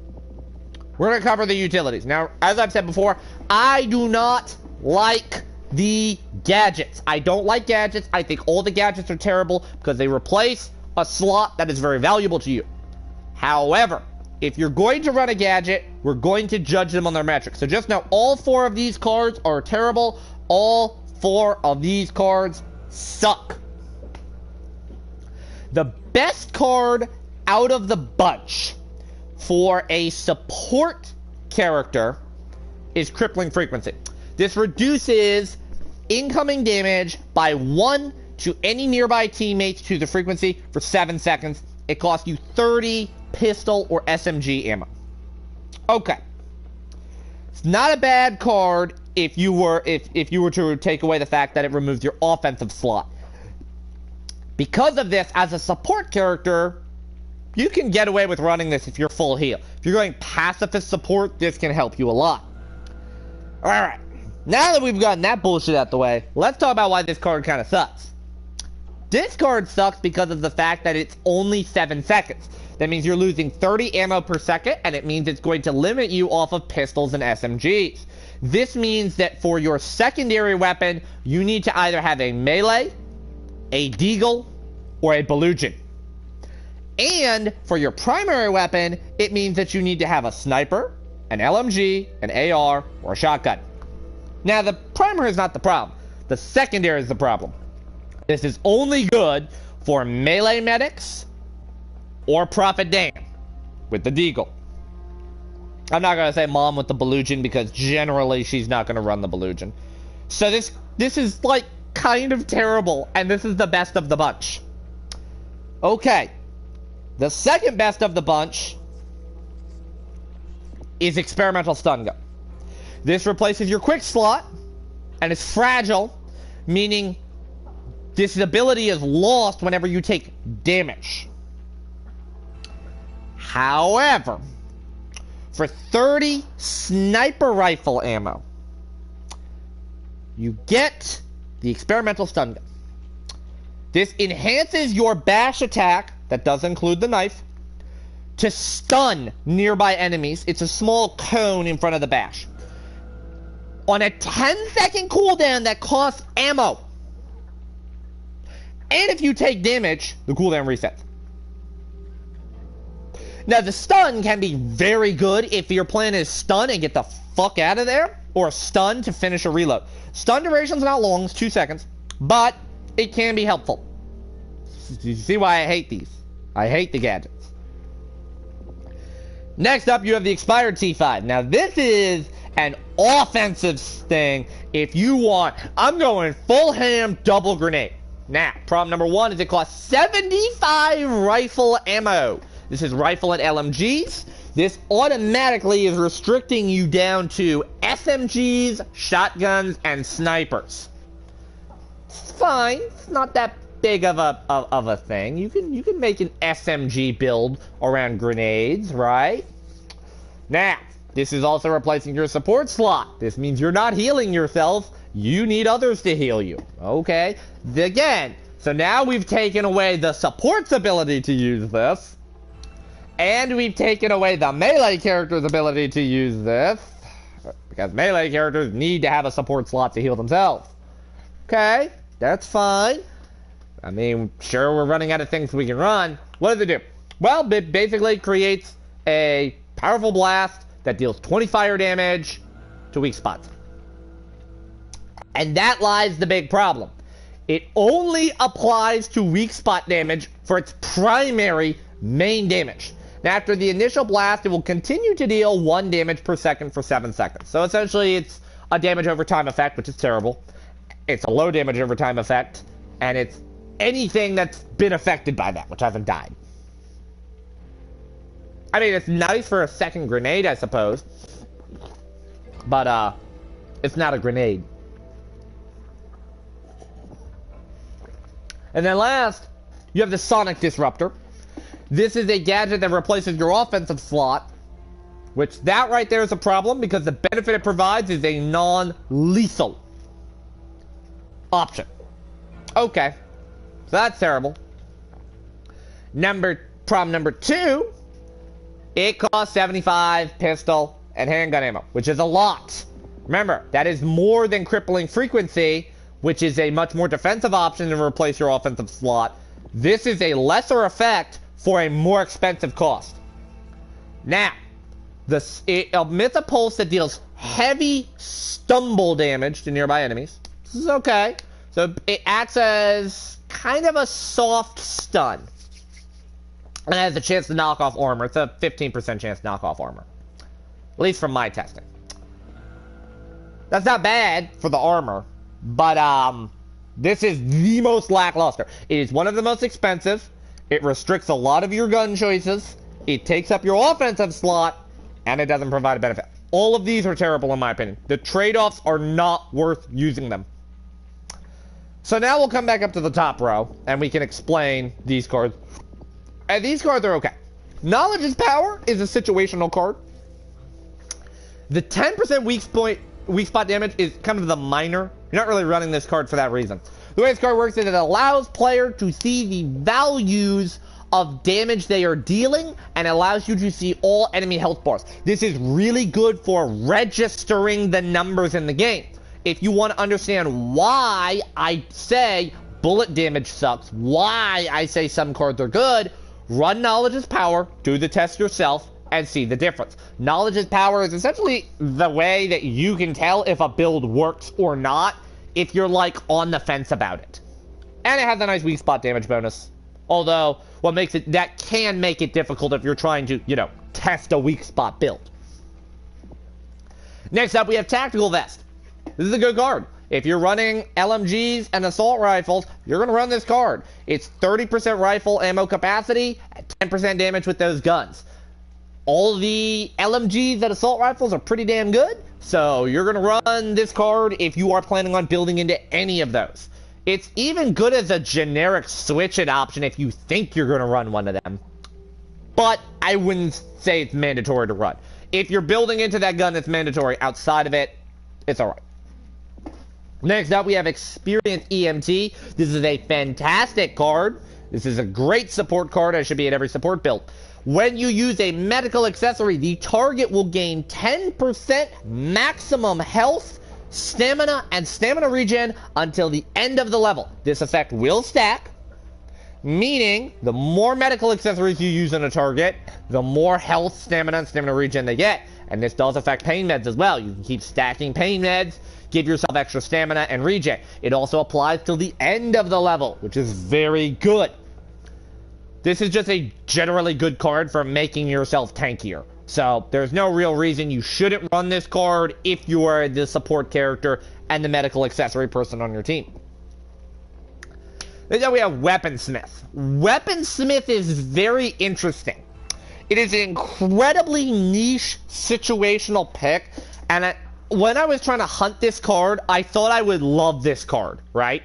We're going to cover the utilities. Now, as I've said before, I do not like the gadgets. I don't like gadgets. I think all the gadgets are terrible because they replace a slot that is very valuable to you. However, if you're going to run a gadget, we're going to judge them on their metrics. So just know all 4 of these cards are terrible. All 4 of these cards suck. The best card out of the bunch for a support character is Crippling Frequency. This reduces incoming damage by 1 to any nearby teammates to the frequency for 7 seconds. It costs you 30 pistol or SMG ammo. Okay. It's not a bad card if you were to take away the fact that it removes your offensive slot. Because of this, as a support character, you can get away with running this if you're full heal. If you're going pacifist support, this can help you a lot. Alright, now that we've gotten that bullshit out the way, let's talk about why this card kind of sucks. This card sucks because of the fact that it's only 7 seconds. That means you're losing 30 ammo per second, and it means it's going to limit you off of pistols and SMGs. This means that for your secondary weapon, you need to either have a melee, a deagle, or a Belugian. And for your primary weapon, it means that you need to have a sniper, an LMG, an AR, or a shotgun. Now, the primary is not the problem. The secondary is the problem. This is only good for melee medics or Prophet Dan with the deagle. I'm not going to say mom with the Belugian because generally she's not going to run the Belugian. So this is like kind of terrible, and this is the best of the bunch. Okay, the second best of the bunch is Experimental Stun Gun. This replaces your quick slot, and it's fragile, meaning this ability is lost whenever you take damage. However, for 30 sniper rifle ammo, you get the Experimental Stun Gun. This enhances your bash attack, that does include the knife, to stun nearby enemies. It's a small cone in front of the bash. On a 10-second cooldown that costs ammo. And if you take damage, the cooldown resets. Now, the stun can be very good if your plan is stun and get the fuck out of there, or stun to finish a reload. Stun duration's not long, it's 2 seconds, but it can be helpful. You see why I hate these? I hate the gadgets. Next up, you have the expired T5. Now, this is an offensive thing if you want. I'm going full ham double grenade. Now, problem number one is it costs 75 rifle ammo. This is rifle and LMGs. This automatically is restricting you down to SMGs, shotguns, and snipers. It's fine. It's not that big of a thing. You can make an SMG build around grenades, right? Now, this is also replacing your support slot. This means you're not healing yourself. You need others to heal you. Okay? Again, so now we've taken away the support's ability to use this. And we've taken away the melee character's ability to use this. Because melee characters need to have a support slot to heal themselves. Okay? That's fine. I mean, sure, we're running out of things we can run. What does it do? Well, it basically creates a powerful blast that deals 20 fire damage to weak spots. And that lies the big problem. It only applies to weak spot damage for its primary main damage. Now, after the initial blast, it will continue to deal 1 damage per second for 7 seconds. So essentially, it's a damage over time effect, which is terrible. It's a low damage over time effect, and it's anything that's been affected by that, which hasn't died. I mean, it's nice for a second grenade, I suppose. But, it's not a grenade. And then last, you have the Sonic Disruptor. This is a gadget that replaces your offensive slot, which that right there is a problem because the benefit it provides is a non-lethal option. Okay, so that's terrible. Problem number 2, it costs 75 pistol and handgun ammo, which is a lot. Remember, that is more than crippling frequency, which is a much more defensive option to replace your offensive slot. This is a lesser effect for a more expensive cost. Now, it emits a pulse that deals heavy stumble damage to nearby enemies. This is okay. So it acts as kind of a soft stun. And it has a chance to knock off armor. It's a 15% chance to knock off armor. At least from my testing. That's not bad for the armor. But, this is the most lackluster. It is one of the most expensive. It restricts a lot of your gun choices. It takes up your offensive slot. And it doesn't provide a benefit. All of these are terrible in my opinion. The trade-offs are not worth using them. So now we'll come back up to the top row. And we can explain these cards. And these cards are okay. Knowledge is Power is a situational card. The 10% weak spot damage is kind of the minor. You're not really running this card for that reason. The way this card works is it allows player to see the values of damage they are dealing and allows you to see all enemy health bars. This is really good for registering the numbers in the game. If you want to understand why I say bullet damage sucks, why I say some cards are good, run Knowledge is Power, do the test yourself, and see the difference. Knowledge is Power is essentially the way that you can tell if a build works or not if you're, like, on the fence about it. And it has a nice weak spot damage bonus. Although, that can make it difficult if you're trying to, you know, test a weak spot build. Next up, we have Tactical Vest. This is a good card. If you're running LMGs and assault rifles, you're going to run this card. It's 30% rifle ammo capacity, 10% damage with those guns. All the LMGs and assault rifles are pretty damn good, so you're going to run this card if you are planning on building into any of those. It's even good as a generic switch-it option if you think you're going to run one of them. But I wouldn't say it's mandatory to run. If you're building into that gun, it's mandatory. Outside of it, it's alright. Next up, we have Experienced EMT. This is a fantastic card. This is a great support card. It should be at every support build. When you use a medical accessory, the target will gain 10% maximum health, stamina, and stamina regen until the end of the level. This effect will stack. Meaning, the more medical accessories you use on a target, the more health, stamina, and stamina regen they get. And this does affect pain meds as well. You can keep stacking pain meds, give yourself extra stamina and regen. It also applies till the end of the level, which is very good. This is just a generally good card for making yourself tankier. So, there's no real reason you shouldn't run this card if you are the support character and the medical accessory person on your team. Then we have Weaponsmith. Weaponsmith is very interesting. It is an incredibly niche situational pick, and when I was trying to hunt this card, I thought I would love this card, right?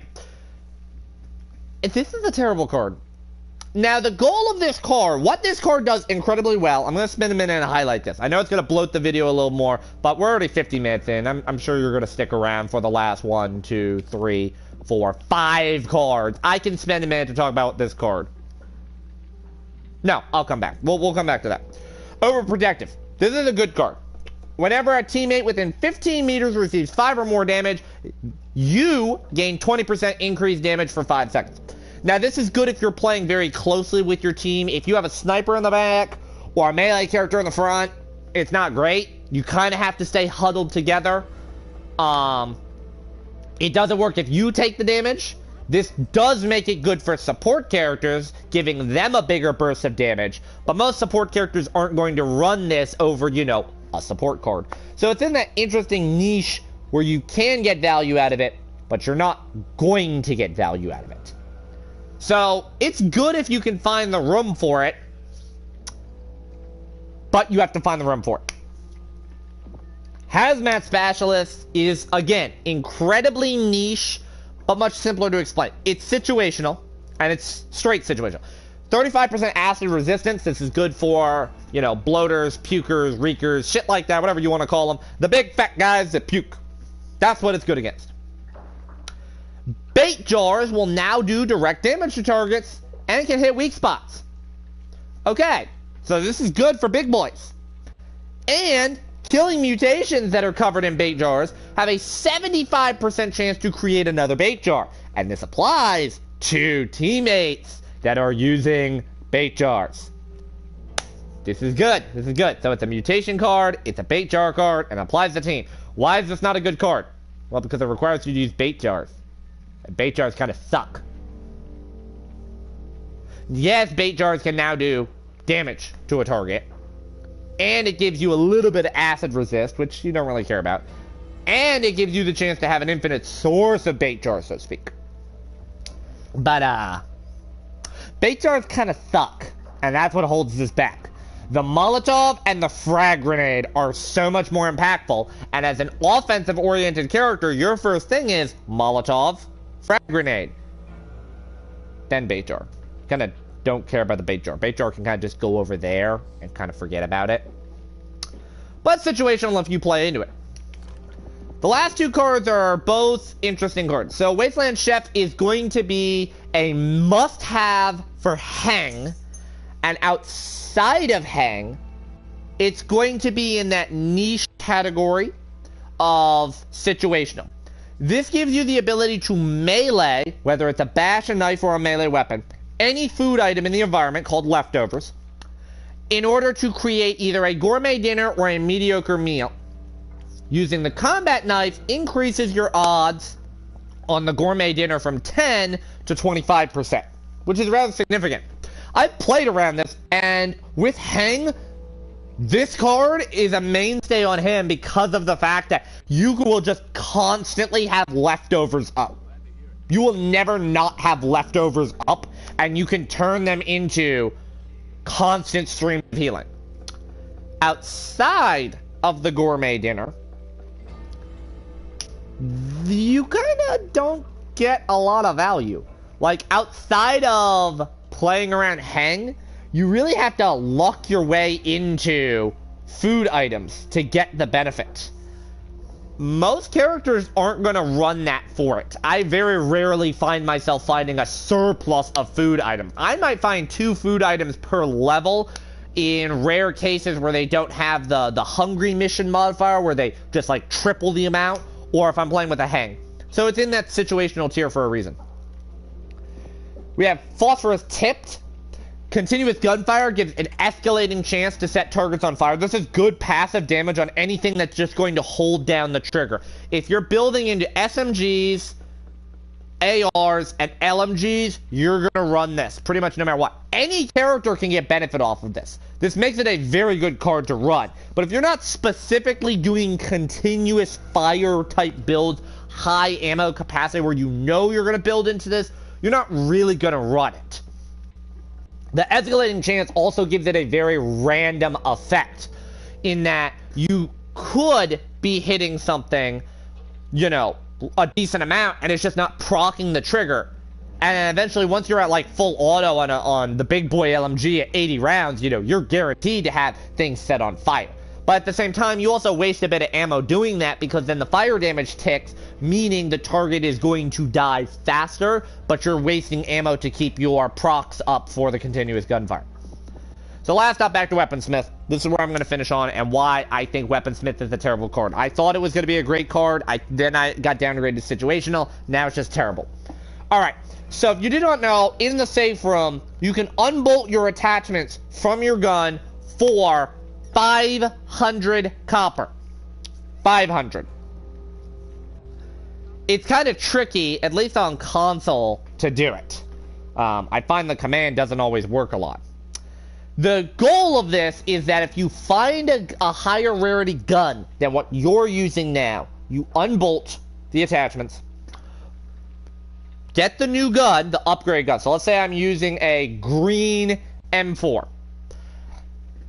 This is a terrible card. Now, the goal of this card, what this card does incredibly well, I'm going to spend a minute and highlight this. I know it's going to bloat the video a little more, but we're already 50 minutes in. I'm sure you're going to stick around for the last 1, 2, 3, 4, 5 cards. I can spend a minute to talk about this card. No, I'll come back. We'll come back to that. Overprotective. This is a good card. Whenever a teammate within 15 meters receives 5 or more damage, you gain 20% increased damage for 5 seconds. Now, this is good if you're playing very closely with your team. If you have a sniper in the back or a melee character in the front, it's not great. You kind of have to stay huddled together. It doesn't work if you take the damage. This does make it good for support characters, giving them a bigger burst of damage. But most support characters aren't going to run this over, you know, a support card. So it's in that interesting niche where you can get value out of it, but you're not going to get value out of it. So it's good if you can find the room for it, but you have to find the room for it. Hazmat Specialist is, again, incredibly niche, but much simpler to explain. It's situational, and it's straight situational. 35% acid resistance. This is good for, you know, bloaters, pukers, reekers, shit like that, whatever you want to call them. The big fat guys that puke. That's what it's good against. Bait jars will now do direct damage to targets and can hit weak spots. Okay, so this is good for big boys. And killing mutations that are covered in bait jars have a 75% chance to create another bait jar. And this applies to teammates that are using bait jars. This is good. This is good. So it's a mutation card, it's a bait jar card, and applies to team. Why is this not a good card? Well, because it requires you to use bait jars. And bait jars kind of suck. Yes, bait jars can now do damage to a target. And it gives you a little bit of acid resist, which you don't really care about. And it gives you the chance to have an infinite source of bait jars, so to speak. But, bait jars kind of suck. And that's what holds this back. The Molotov and the frag grenade are so much more impactful. And as an offensive-oriented character, your first thing is Molotov, frag grenade, then bait jar. Kind of don't care about the bait jar. Bait jar can kind of just go over there and kind of forget about it. But situational if you play into it. The last two cards are both interesting cards. So Wasteland Chef is going to be a must-have for Hang. And outside of Hang, it's going to be in that niche category of situational. This gives you the ability to melee, whether it's a bash, a knife, or a melee weapon, any food item in the environment called leftovers, in order to create either a gourmet dinner or a mediocre meal. Using the combat knife increases your odds on the gourmet dinner from 10 to 25%, which is rather significant. I've played around this, and with Hang, this card is a mainstay on him because of the fact that you will just constantly have leftovers up. You will never not have leftovers up, and you can turn them into constant stream of healing. Outside of the gourmet dinner, you kind of don't get a lot of value. Like, outside of playing around Hang, you really have to luck your way into food items to get the benefit. Most characters aren't going to run that for it. I very rarely find myself finding a surplus of food items. I might find 2 food items per level in rare cases where they don't have the hungry mission modifier where they just like triple the amount, or if I'm playing with a Hang. So it's in that situational tier for a reason. We have phosphorus tipped. Continuous gunfire gives an escalating chance to set targets on fire. This is good passive damage on anything that's just going to hold down the trigger. If you're building into SMGs, ARs, and LMGs, you're going to run this pretty much no matter what. Any character can get benefit off of this. This makes it a very good card to run. But if you're not specifically doing continuous fire type builds, high ammo capacity where you know you're going to build into this, you're not really going to run it. The escalating chance also gives it a very random effect in that you could be hitting something, you know, a decent amount, and it's just not proccing the trigger. And then eventually, once you're at like full auto on the big boy LMG at 80 rounds, you know, you're guaranteed to have things set on fire. But at the same time, you also waste a bit of ammo doing that, because then the fire damage ticks, meaning the target is going to die faster, but you're wasting ammo to keep your procs up for the continuous gunfire. So last up, back to Weaponsmith. This is where I'm going to finish on and why I think Weaponsmith is a terrible card. I thought it was going to be a great card. Then I got downgraded to situational. Now it's just terrible. Alright, so if you did not know, in the safe room, you can unbolt your attachments from your gun for 500 copper. 500. It's kind of tricky, at least on console, to do it. I find the command doesn't always work a lot. The goal of this is that if you find a higher rarity gun than what you're using now, you unbolt the attachments, get the new gun, the upgrade gun. So let's say I'm using a green M4,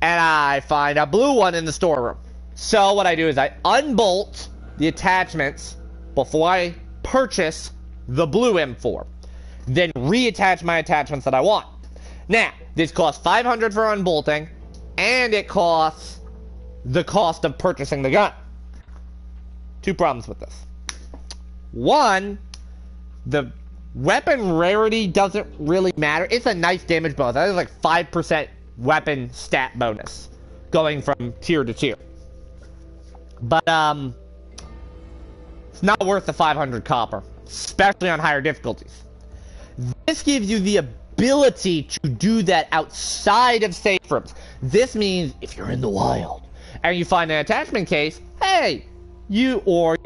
and I find a blue one in the storeroom. So what I do is I unbolt the attachments before I purchase the blue M4, then reattach my attachments that I want. Now, this costs 500 for unbolting, and it costs the cost of purchasing the gun. Two problems with this. One, the weapon rarity doesn't really matter. It's a nice damage bonus. That is like 5% weapon stat bonus going from tier to tier. But, it's not worth the 500 copper, especially on higher difficulties. This gives you the ability to do that outside of safe rooms. This means if you're in the wild and you find an attachment case, hey, you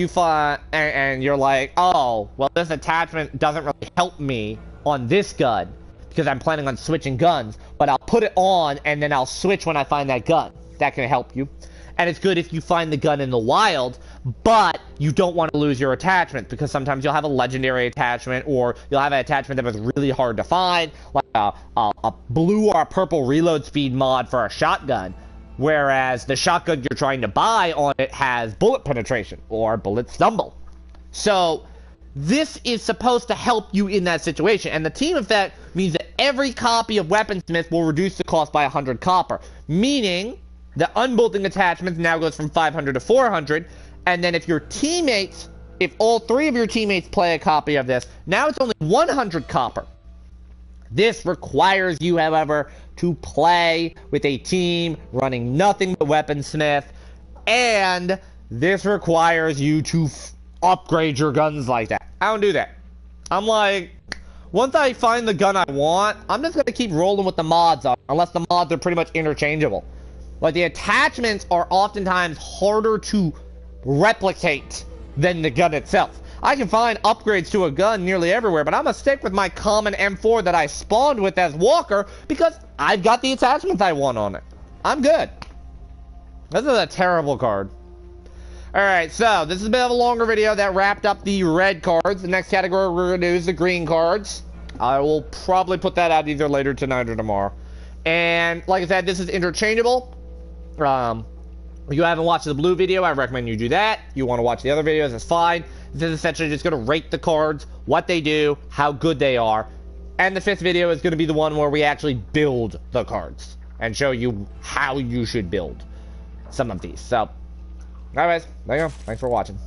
find and you're like, oh, well, this attachment doesn't really help me on this gun because I'm planning on switching guns, but I'll put it on and then I'll switch when I find that gun. That can help you. And it's good if you find the gun in the wild, but you don't want to lose your attachment, because sometimes you'll have a legendary attachment, or you'll have an attachment that was really hard to find, like a blue or a purple reload speed mod for a shotgun, whereas the shotgun you're trying to buy on it has bullet penetration or bullet stumble. So this is supposed to help you in that situation, and the team effect means that every copy of Weaponsmith will reduce the cost by 100 copper, meaning the unbolting attachments now goes from 500 to 400, and then if your teammates, if all three of your teammates play a copy of this, now it's only 100 copper. This requires you, however, to play with a team running nothing but Weaponsmith, and this requires you to upgrade your guns like that. I don't do that. I'm like, once I find the gun I want, I'm just going to keep rolling with the mods on, unless the mods are pretty much interchangeable. Like, the attachments are oftentimes harder to replicate than the gun itself. I can find upgrades to a gun nearly everywhere, but I'm gonna stick with my common M4 that I spawned with as Walker because I've got the attachments I want on it. I'm good. This is a terrible card. Alright, so this is a bit of a longer video that wrapped up the red cards. The next category we're gonna do is the green cards. I will probably put that out either later tonight or tomorrow. And like I said, this is interchangeable. If you haven't watched the blue video, I recommend you do that. You want to watch the other videos, that's fine. This is essentially just going to rate the cards, what they do, how good they are. And the fifth video is going to be the one where we actually build the cards and show you how you should build some of these. So, anyways, there you go. Thanks for watching.